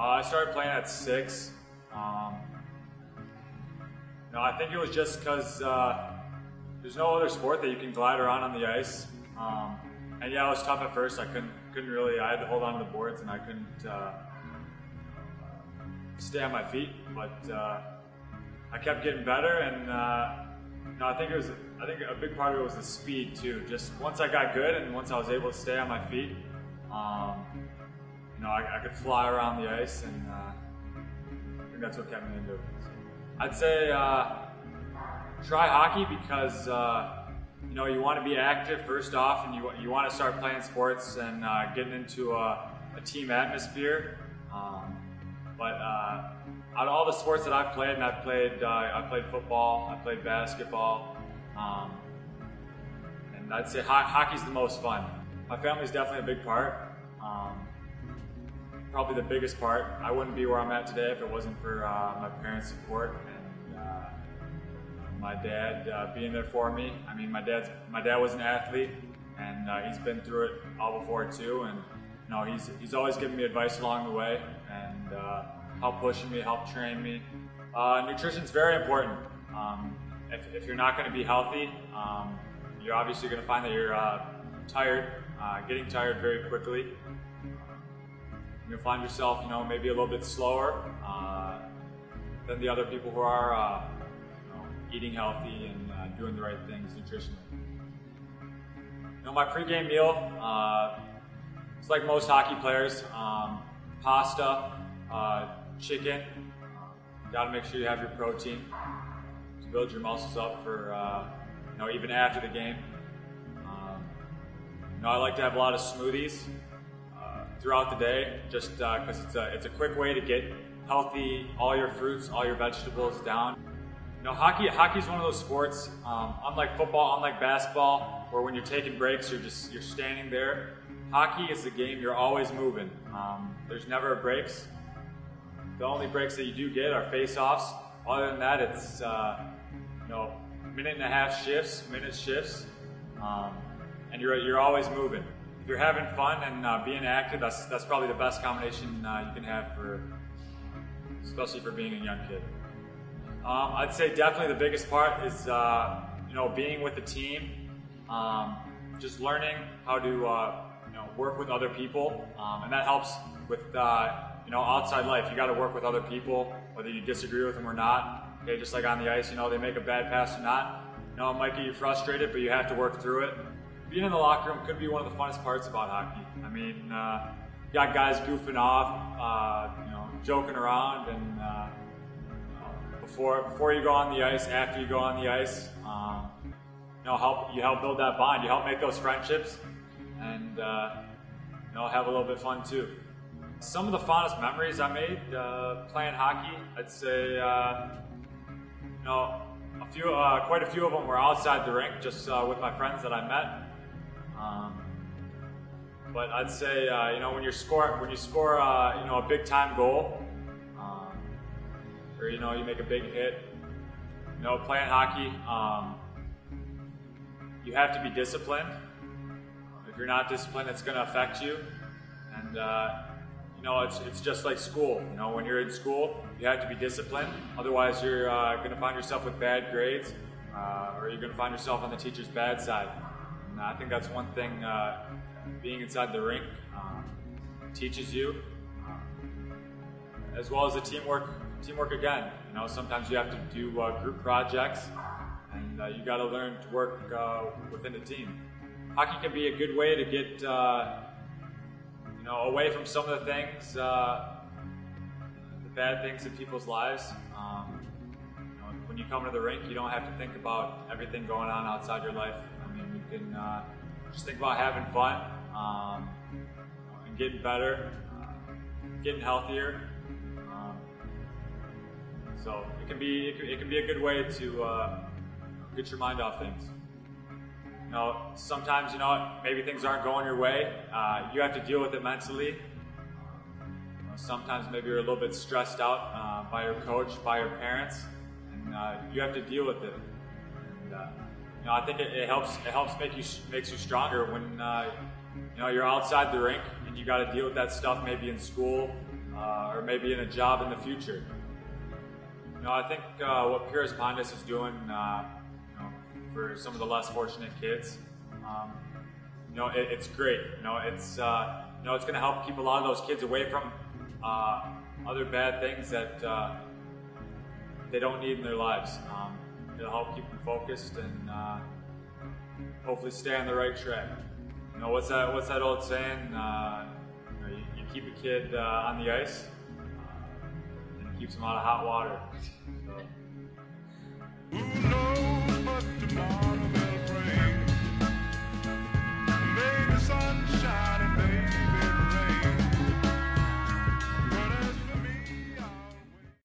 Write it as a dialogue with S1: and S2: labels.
S1: I started playing at 6. I think it was just because there's no other sport that you can glide around on the ice. And yeah, it was tough at first. I couldn't really. I had to hold on to the boards, and I couldn't stay on my feet. But I kept getting better, and I think a big part of it was the speed too. Just once I got good, and once I was able to stay on my feet, I could fly around the ice, and I think that's what kept me into it. So I'd say try hockey because you want to be active first off, and you want to start playing sports and getting into a team atmosphere. But out of all the sports that I've played, and I played football, I played basketball, and I'd say hockey's the most fun. My family's definitely a big part. Probably the biggest part. I wouldn't be where I'm at today if it wasn't for my parents' support and my dad being there for me. I mean, my dad was an athlete, and he's been through it all before too. And he's always given me advice along the way, and help pushing me, help train me. Nutrition's very important. If you're not going to be healthy, you're obviously going to find that you're tired, getting tired very quickly. You'll find yourself, maybe a little bit slower than the other people who are eating healthy and doing the right things nutritionally. My pregame meal, it's like most hockey players, pasta, chicken. Got to make sure you have your protein to build your muscles up for, even after the game. I like to have a lot of smoothies throughout the day, just because it's a quick way to get healthy, all your fruits, all your vegetables down. Hockey's one of those sports, unlike football, unlike basketball, where when you're taking breaks, you're standing there. Hockey is a game you're always moving. There's never breaks. The only breaks that you do get are face-offs. Other than that, it's minute and a half shifts, and you're always moving. If you're having fun and being active, that's probably the best combination you can have especially for being a young kid. I'd say definitely the biggest part is being with the team, just learning how to work with other people, and that helps with outside life. You got to work with other people, whether you disagree with them or not. Okay, just like on the ice, they make a bad pass or not. It might get you frustrated, but you have to work through it. Being in the locker room could be one of the funnest parts about hockey. I mean, you got guys goofing off, joking around, and before you go on the ice, after you go on the ice, you help build that bond. You help make those friendships, and have a little bit of fun too. Some of the fondest memories I made playing hockey, I'd say, quite a few of them were outside the rink, just with my friends that I met. But I'd say, when you score a big time goal, or you make a big hit, playing hockey, you have to be disciplined. If you're not disciplined, it's going to affect you, and it's just like school. When you're in school, you have to be disciplined. Otherwise, you're going to find yourself with bad grades, or you're going to find yourself on the teacher's bad side. And I think that's one thing being inside the rink teaches you, as well as the teamwork again. Sometimes you have to do group projects, and you got to learn to work within a team. Hockey can be a good way to get away from some of the things, the bad things in people's lives. When you come to the rink, you don't have to think about everything going on outside your life. I mean, you can just think about having fun and getting better, getting healthier. So it can be a good way to get your mind off things. Sometimes maybe things aren't going your way. You have to deal with it mentally. Sometimes maybe you're a little bit stressed out by your coach, by your parents, and you have to deal with it. And I think it helps makes you stronger when you're outside the rink and you got to deal with that stuff maybe in school, or maybe in a job in the future. You know, I think what Purus Pondus is doing, you know, for some of the less fortunate kids, you know, it's great. You know, it's going to help keep a lot of those kids away from other bad things that they don't need in their lives. It'll help keep them focused and hopefully stay on the right track. You know, what's that old saying? You know, you keep a kid on the ice, and it keeps them out of hot water. So.
S2: Who knows what tomorrow